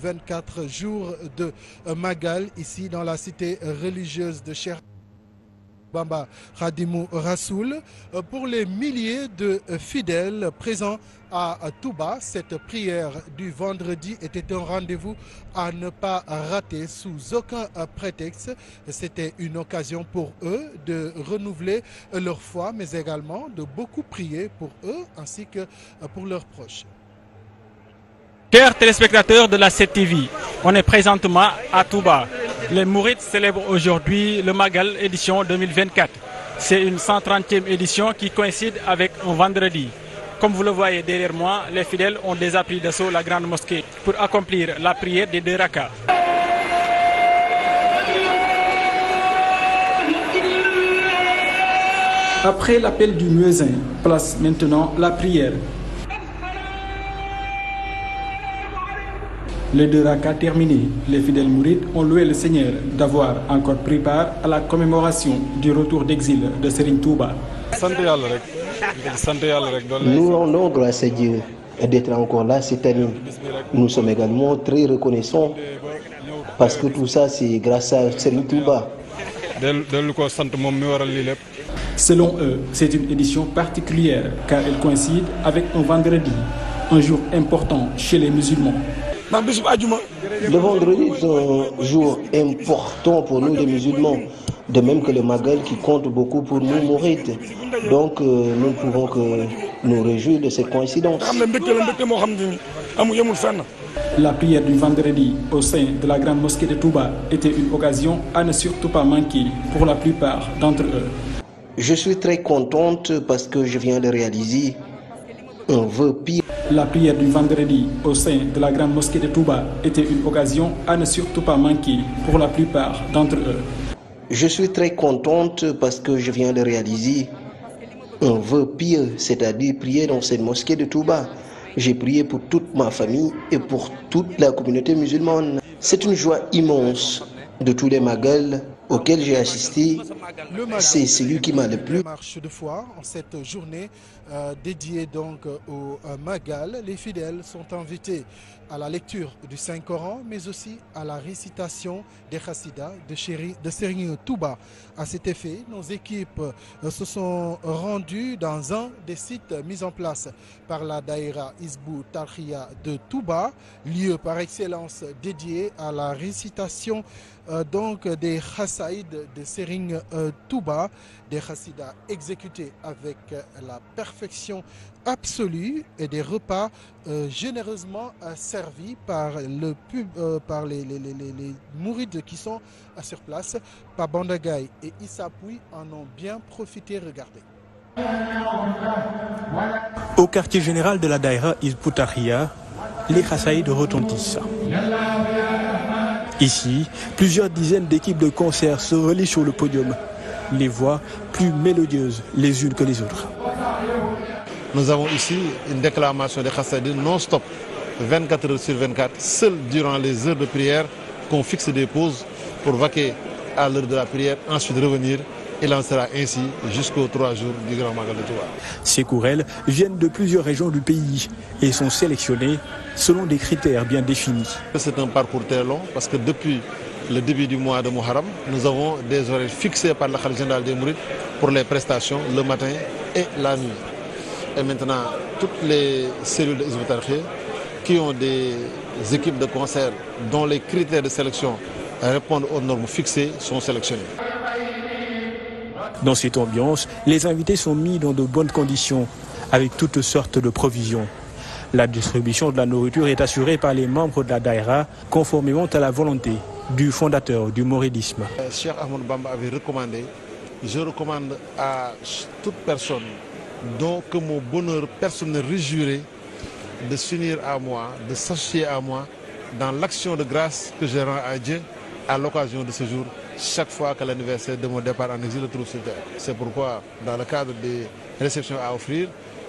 24 jours de Magal ici dans la cité religieuse de Cheikh Bamba Khadimou Rassoul. Pour les milliers de fidèles présents à Touba, cette prière du vendredi était un rendez-vous à ne pas rater sous aucun prétexte. C'était une occasion pour eux de renouveler leur foi, mais également de beaucoup prier pour eux ainsi que pour leurs proches. Chers téléspectateurs de la 7TV, on est présentement à Touba. Les Mourides célèbrent aujourd'hui le Magal édition 2024. C'est une 130e édition qui coïncide avec un vendredi. Comme vous le voyez derrière moi, les fidèles ont déjà pris d'assaut la grande mosquée pour accomplir la prière des 2 rakas. Après l'appel du muezzin, place maintenant la prière. Les 2 rakas terminés, les fidèles mourides ont loué le Seigneur d'avoir encore pris part à la commémoration du retour d'exil de Serigne Touba. Nous rendons grâce à Dieu d'être encore là cette année. Nous sommes également très reconnaissants parce que tout ça c'est grâce à Serigne Touba. Selon eux, c'est une édition particulière car elle coïncide avec un vendredi, un jour important chez les musulmans. Le vendredi est un jour important pour nous les musulmans, de même que le Magal qui compte beaucoup pour nous mourides. Donc nous ne pouvons que nous réjouir de cette coïncidence. La prière du vendredi au sein de la grande mosquée de Touba était une occasion à ne surtout pas manquer pour la plupart d'entre eux. Je suis très contente parce que je viens de réaliser un vœu pieux. La prière du vendredi au sein de la grande mosquée de Touba était une occasion à ne surtout pas manquer pour la plupart d'entre eux. Je suis très contente parce que je viens de réaliser un vœu pieux, c'est-à-dire prier dans cette mosquée de Touba. J'ai prié pour toute ma famille et pour toute la communauté musulmane. C'est une joie immense de tous les Magals auxquels j'ai assisté. C'est celui qui m'a le plus. Marche de foi en cette journée dédiée donc au Magal. Les fidèles sont invités à la lecture du Saint-Coran, mais aussi à la récitation des Chassidas de Serigne Touba. À cet effet, nos équipes se sont rendues dans un des sites mis en place par la Daïra Hizbut Tarqiyyah de Touba, lieu par excellence dédié à la récitation donc des Chassaïd de Serigne Touba, des Chassidas exécutés avec la perfection absolue et des repas généreusement servis par les mourides qui sont sur place. Pabandagaï et Issa Pouy en ont bien profité. Regardez. Au quartier général de la Daïra Hizbut Tarqiyyah, les Chassaïd retentissent. Ici, plusieurs dizaines d'équipes de concert se relient sur le podium, les voix plus mélodieuses les unes que les autres. Nous avons ici une déclamation des Chassaïd non-stop, 24 heures sur 24, seul durant les heures de prière qu'on fixe des pauses pour vaquer à l'heure de la prière, ensuite revenir. Il en sera ainsi jusqu'aux 3 jours du Grand Magal de Touba. Ces chourelles viennent de plusieurs régions du pays et sont sélectionnées selon des critères bien définis. C'est un parcours très long parce que depuis le début du mois de Muharram, nous avons des horaires fixés par la Khalife générale des Mourides pour les prestations le matin et la nuit. Et maintenant, toutes les cellules de Hizbut Tarqiyyah qui ont des équipes de concert dont les critères de sélection répondent aux normes fixées sont sélectionnés. Dans cette ambiance, les invités sont mis dans de bonnes conditions, avec toutes sortes de provisions. La distribution de la nourriture est assurée par les membres de la Daïra, conformément à la volonté du fondateur du mouridisme. Cheikh Ahmadou Bamba avait recommandé, je recommande à toute personne dont que mon bonheur personnel réjouirait de s'unir à moi, de s'associer à moi dans l'action de grâce que je rends à Dieu à l'occasion de ce jour, chaque fois que l'anniversaire de mon départ en exil se trouve sur terre. C'est pourquoi, dans le cadre des réceptions à offrir,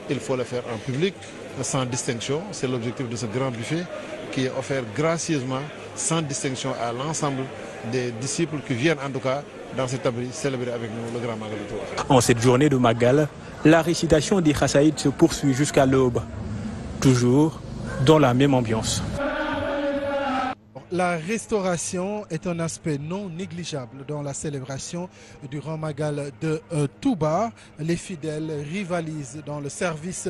il faut le faire en public, sans distinction. C'est l'objectif de ce grand buffet qui est offert gracieusement, sans distinction à l'ensemble des disciples qui viennent en tout cas dans cet abri célébrer avec nous le Grand Magal de Touba. En cette journée de Magal, la récitation des Chassaïd se poursuit jusqu'à l'aube, toujours dans la même ambiance. La restauration est un aspect non négligeable dans la célébration du Grand Magal de Touba. Les fidèles rivalisent dans le service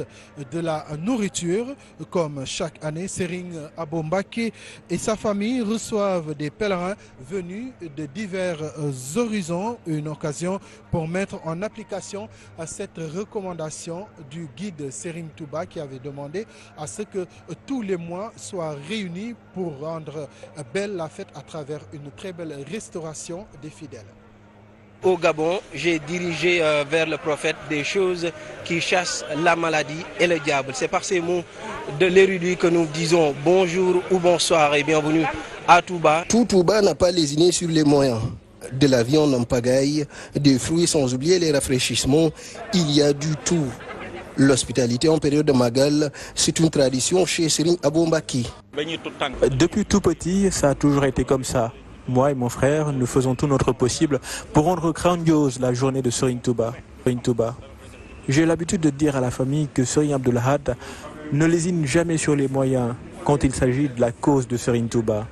de la nourriture. Comme chaque année, Serigne Abo Mbacké et sa famille reçoivent des pèlerins venus de divers horizons. Une occasion pour mettre en application cette recommandation du guide Serigne Touba qui avait demandé à ce que tous les mois soient réunis pour rendre belle la fête à travers une très belle restauration des fidèles. Au Gabon, j'ai dirigé vers le prophète des choses qui chassent la maladie et le diable. C'est par ces mots de l'érudit que nous disons bonjour ou bonsoir et bienvenue à Touba. Tout Touba n'a pas lésiné sur les moyens. De la viande en pagaille, des fruits sans oublier les rafraîchissements, il y a du tout. L'hospitalité en période de Magal, c'est une tradition chez Serigne Abo Mbacké. Depuis tout petit, ça a toujours été comme ça. Moi et mon frère, nous faisons tout notre possible pour rendre grandiose la journée de Serigne Touba. J'ai l'habitude de dire à la famille que Serigne Abdou Lahad ne lésine jamais sur les moyens quand il s'agit de la cause de Serigne Touba.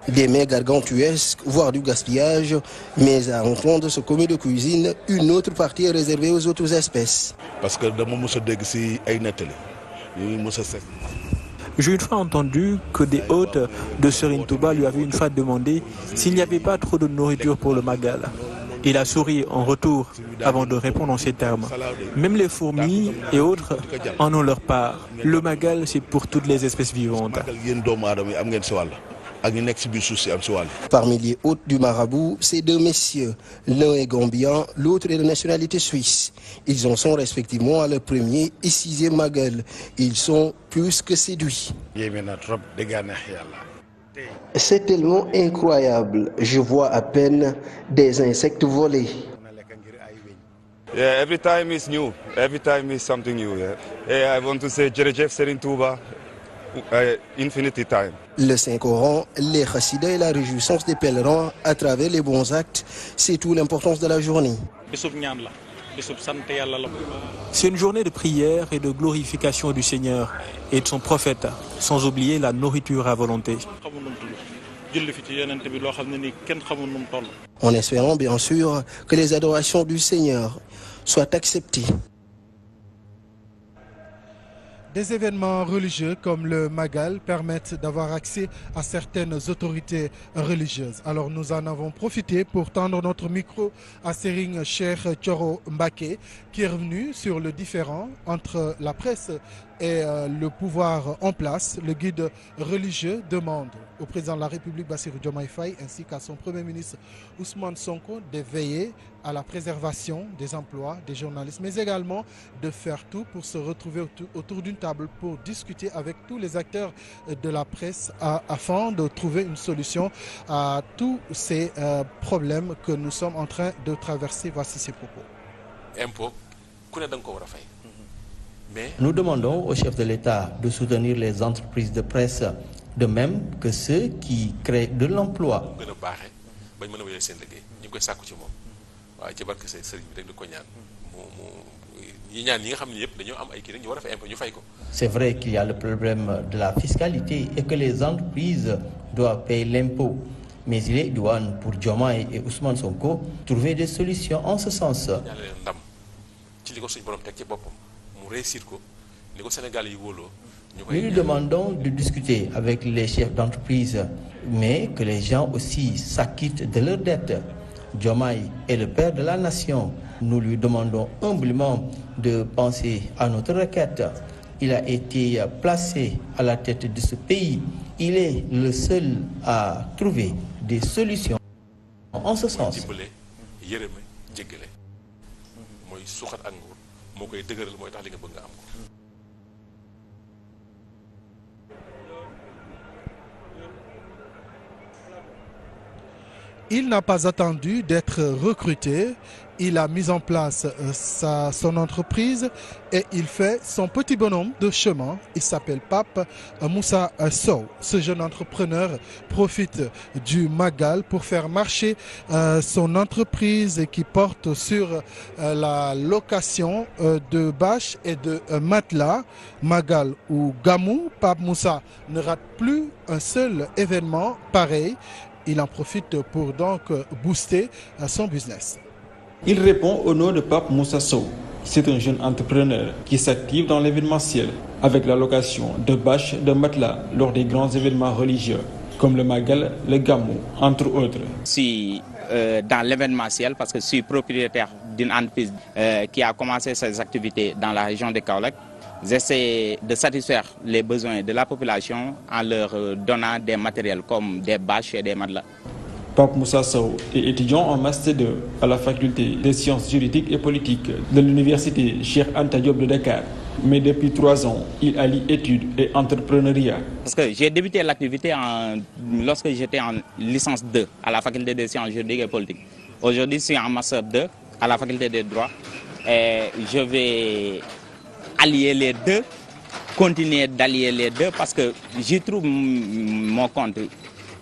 Des mets gargantuesques, voire du gaspillage, mais à entendre ce commis de cuisine, une autre partie est réservée aux autres espèces. Parce que J'ai une fois entendu que des hôtes de Serigne Touba lui avaient une fois demandé s'il n'y avait pas trop de nourriture pour le Magal. Il a souri en retour avant de répondre en ces termes. Même les fourmis et autres en ont leur part. Le Magal, c'est pour toutes les espèces vivantes. Parmi les hôtes du marabout, ces deux messieurs, l'un est gambien, l'autre est de nationalité suisse. Ils en sont respectivement à leur premier et sixième Magal. Ils sont plus que séduits. C'est tellement incroyable. Je vois à peine des insectes voler. Yeah, every time is new. Every time is something new. Yeah, I want to say Jerejef Serigne Touba, infinity time. Le Saint-Coran, les chassidas et la réjouissance des pèlerins à travers les bons actes, c'est tout l'importance de la journée. C'est une journée de prière et de glorification du Seigneur et de son prophète, sans oublier la nourriture à volonté. En espérant bien sûr que les adorations du Seigneur soient acceptées. Des événements religieux comme le Magal permettent d'avoir accès à certaines autorités religieuses. Alors nous en avons profité pour tendre notre micro à Serigne Cheikh Thioro Mbacké qui est revenu sur le différend entre la presse et le pouvoir en place. Le guide religieux demande au président de la République Bassirou Diomaye Faye ainsi qu'à son Premier ministre Ousmane Sonko de veiller à la préservation des emplois des journalistes, mais également de faire tout pour se retrouver autour d'une table pour discuter avec tous les acteurs de la presse afin de trouver une solution à tous ces problèmes que nous sommes en train de traverser. Voici ses propos. Nous demandons au chef de l'État de soutenir les entreprises de presse, de même que ceux qui créent de l'emploi. C'est vrai qu'il y a le problème de la fiscalité et que les entreprises doivent payer l'impôt. Mais il est douane pour Diomaye et Ousmane Sonko trouver des solutions en ce sens. Nous lui demandons de discuter avec les chefs d'entreprise, mais que les gens aussi s'acquittent de leurs dettes. Diomaye est le père de la nation. Nous lui demandons humblement de penser à notre requête. Il a été placé à la tête de ce pays. Il est le seul à trouver des solutions en ce sens. Il n'a pas attendu d'être recruté. Il a mis en place son entreprise et il fait son petit bonhomme de chemin. Il s'appelle Pape Moussa Sow. Ce jeune entrepreneur profite du Magal pour faire marcher son entreprise qui porte sur la location de bâches et de matelas. Magal ou Gamou, Pape Moussa ne rate plus un seul événement pareil. Il en profite pour donc booster son business. Il répond au nom de Pape Moussa Sow. C'est un jeune entrepreneur qui s'active dans l'événementiel avec la location de bâches, de matelas lors des grands événements religieux comme le Magal, le Gamou, entre autres. Je suis dans l'événementiel parce que je suis propriétaire d'une entreprise qui a commencé ses activités dans la région de Kaolack. J'essaie de satisfaire les besoins de la population en leur donnant des matériels comme des bâches et des matelas. Pape Moussa Sow est étudiant en Master 2 à la faculté des sciences juridiques et politiques de l'université Cheikh Anta Diop de Dakar. Mais depuis 3 ans, il allie études et entrepreneuriat. Parce que j'ai débuté l'activité lorsque j'étais en licence 2 à la faculté des sciences juridiques et politiques. Aujourd'hui, je suis en Master 2 à la faculté des droits et je vais allier les deux, continuer d'allier les deux parce que j'y trouve mon compte.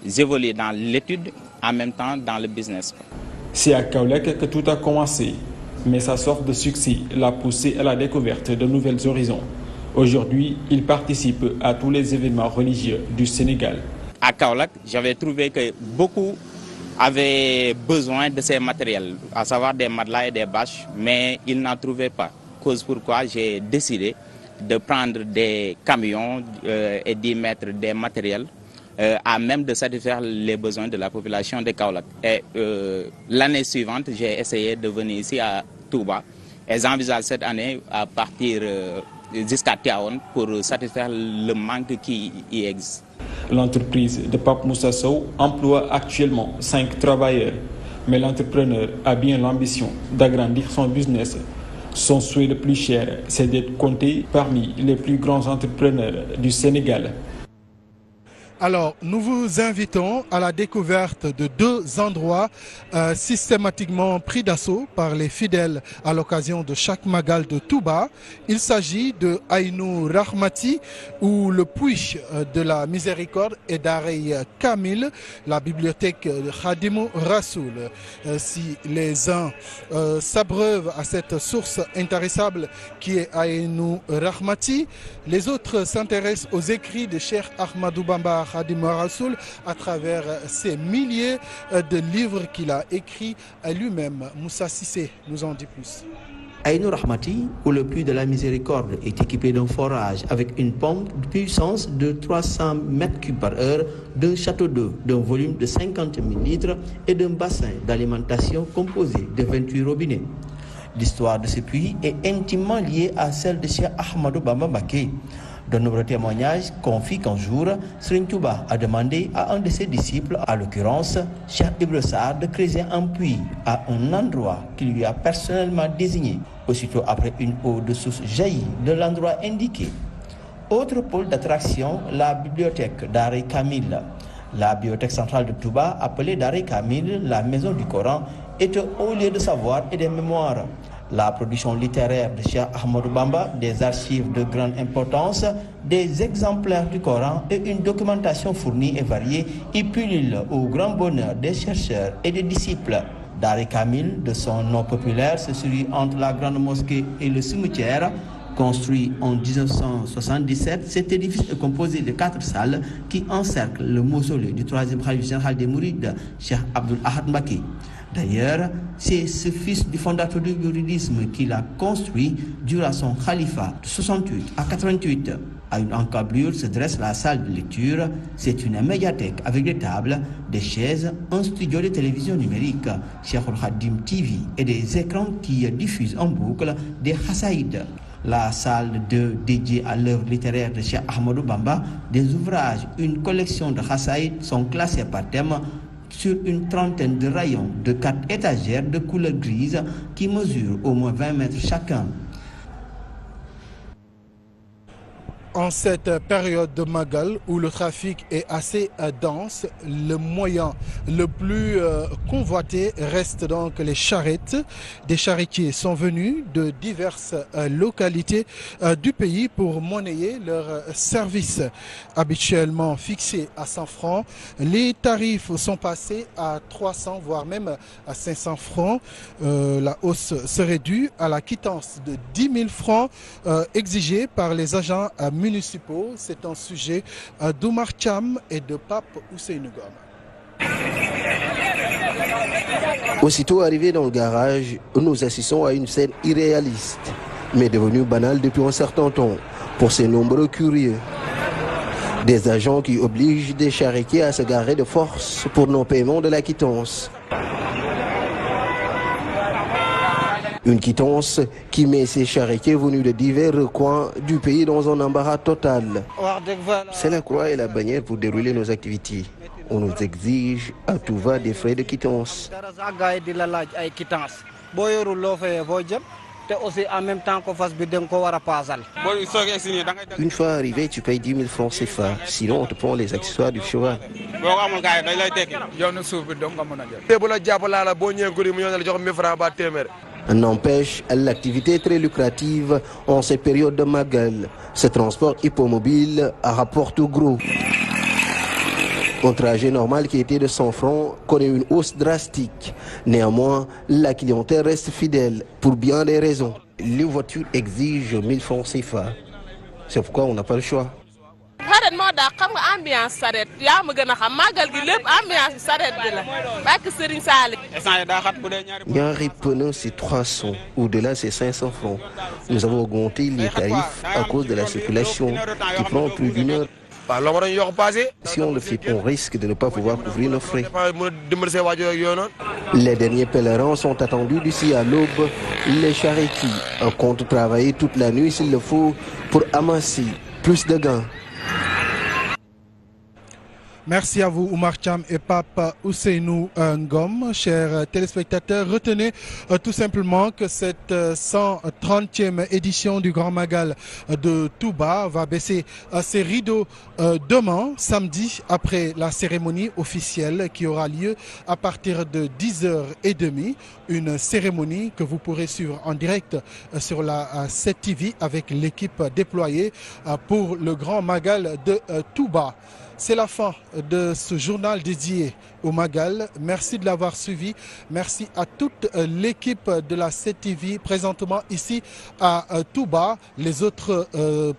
J'évolue dans l'étude, en même temps dans le business. C'est à Kaolack que tout a commencé, mais sa sorte de succès l'a poussé à la découverte de nouveaux horizons. Aujourd'hui, il participe à tous les événements religieux du Sénégal. À Kaolack, j'avais trouvé que beaucoup avaient besoin de ces matériels, à savoir des matelas et des bâches, mais ils n'en trouvaient pas. Cause pourquoi j'ai décidé de prendre des camions et d'y mettre des matériels à même de satisfaire les besoins de la population de Kaolack. Et l'année suivante, j'ai essayé de venir ici à Touba et j'envisage cette année à partir jusqu'à Tivaouane pour satisfaire le manque qui y existe. L'entreprise de Pape Moussa Sow emploie actuellement 5 travailleurs, mais l'entrepreneur a bien l'ambition d'agrandir son business. Son souhait le plus cher, c'est d'être compté parmi les plus grands entrepreneurs du Sénégal. Alors, nous vous invitons à la découverte de 2 endroits systématiquement pris d'assaut par les fidèles à l'occasion de chaque Magal de Touba. Il s'agit de Aïnou Rahmati ou le puits de la miséricorde et d'Arey Kamil, la bibliothèque de Khadimou Rassoul. Si les uns s'abreuvent à cette source intarissable qui est Aïnou Rahmati, les autres s'intéressent aux écrits de Cheikh Ahmadou Bamba Khadimou Rassoul à travers ces milliers de livres qu'il a écrits lui-même. Moussa Cissé nous en dit plus. Aïnou Rahmati, ou le puits de la miséricorde, est équipé d'un forage avec une pompe de puissance de 300 m3 par heure, d'un château d'eau d'un volume de 50 000 litres et d'un bassin d'alimentation composé de 28 robinets. L'histoire de ce puits est intimement liée à celle de Cheikh Ahmadou Bamba Mbacké. De nombreux témoignages confient qu'un jour, Serigne Touba a demandé à un de ses disciples, à l'occurrence Cheikh Ibra Sarr, de creuser un puits à un endroit qu'il lui a personnellement désigné. Aussitôt après, une eau de source jaillit de l'endroit indiqué. Autre pôle d'attraction, la bibliothèque d'Arey Kamil. La bibliothèque centrale de Touba, appelée d'Arey Kamil, la maison du Coran, est un haut lieu de savoir et de mémoire. La production littéraire de Cheikh Ahmadou Bamba, des archives de grande importance, des exemplaires du Coran et une documentation fournie et variée y pullule au grand bonheur des chercheurs et des disciples. Darey Kamil, de son nom populaire, se situe entre la grande mosquée et le cimetière. Construit en 1977, cet édifice est composé de 4 salles qui encerclent le mausolée du 3e khalife général des Mourides, Cheikh Abdoul Ahad Mbacké. D'ailleurs, c'est ce fils du fondateur du mouridisme qui l'a construit durant son khalifa de 68 à 88. À une encablure se dresse la salle de lecture. C'est une médiathèque avec des tables, des chaises, un studio de télévision numérique, Cheikhoul Khadim TV et des écrans qui diffusent en boucle des khasaïds. La salle 2 dédiée à l'œuvre littéraire de Cheikh Ahmadou Bamba, des ouvrages, une collection de khasaïds sont classés par thème sur une trentaine de rayons de 4 étagères de couleur grise qui mesurent au moins 20 mètres chacun. En cette période de Magal où le trafic est assez dense, le moyen le plus convoité reste donc les charrettes. Des charretiers sont venus de diverses localités du pays pour monnayer leur service. Habituellement fixés à 100 francs, les tarifs sont passés à 300 voire même à 500 francs. La hausse serait due à la quittance de 10 000 francs exigée par les agents municipaux. C'est un sujet d'Oumar Cham et de Pape Ousseynou Gom. Aussitôt arrivés dans le garage, nous assistons à une scène irréaliste, mais devenue banale depuis un certain temps pour ces nombreux curieux. Des agents qui obligent des charretiers à se garer de force pour non-paiement de la quittance. Une quittance qui met ces charretiers venus de divers recoins du pays dans un embarras total. C'est la croix et la bannière pour dérouler nos activités. On nous exige à tout va des frais de quittance. Une fois arrivé, tu payes 10 000 francs CFA, sinon on te prend les accessoires du cheval. N'empêche, l'activité est très lucrative en ces périodes de Magal. Ce transport hippomobile rapporte gros. Un trajet normal qui était de 100 francs connaît une hausse drastique. Néanmoins, la clientèle reste fidèle pour bien des raisons. Les voitures exigent 1000 francs CFA. C'est pourquoi on n'a pas le choix. Nyari pneu c'est 300, au-delà c'est 500 francs. Nous avons augmenté les tarifs à cause de la circulation qui prend plus d'une heure. Si on le fait, on risque de ne pas pouvoir couvrir nos frais. Les derniers pèlerins sont attendus d'ici à l'aube. Les charretiers comptent travailler toute la nuit s'il le faut pour amasser plus de gains. Merci à vous Oumar Cham et Pape Ousseynou Ngom. Chers téléspectateurs, retenez tout simplement que cette 130e édition du Grand Magal de Touba va baisser ses rideaux demain, samedi, après la cérémonie officielle qui aura lieu à partir de 10h30. Une cérémonie que vous pourrez suivre en direct sur la 7TV avec l'équipe déployée pour le Grand Magal de Touba. C'est la fin de ce journal dédié au Magal. Merci de l'avoir suivi. Merci à toute l'équipe de la 7TV présentement ici à Touba. Les autres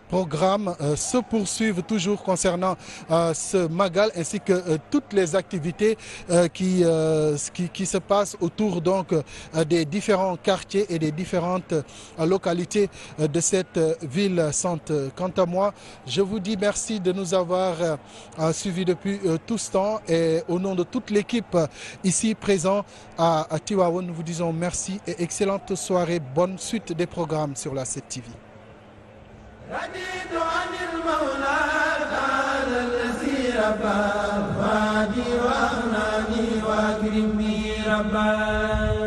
programmes se poursuivent toujours concernant ce Magal ainsi que toutes les activités qui se passent autour donc des différents quartiers et des différentes localités de cette ville sainte. Quant à moi, je vous dis merci de nous avoir suivi depuis tout ce temps et au nom de toute l'équipe ici présent à Tivaouane, nous vous disons merci et excellente soirée, bonne suite des programmes sur la 7TV. ربا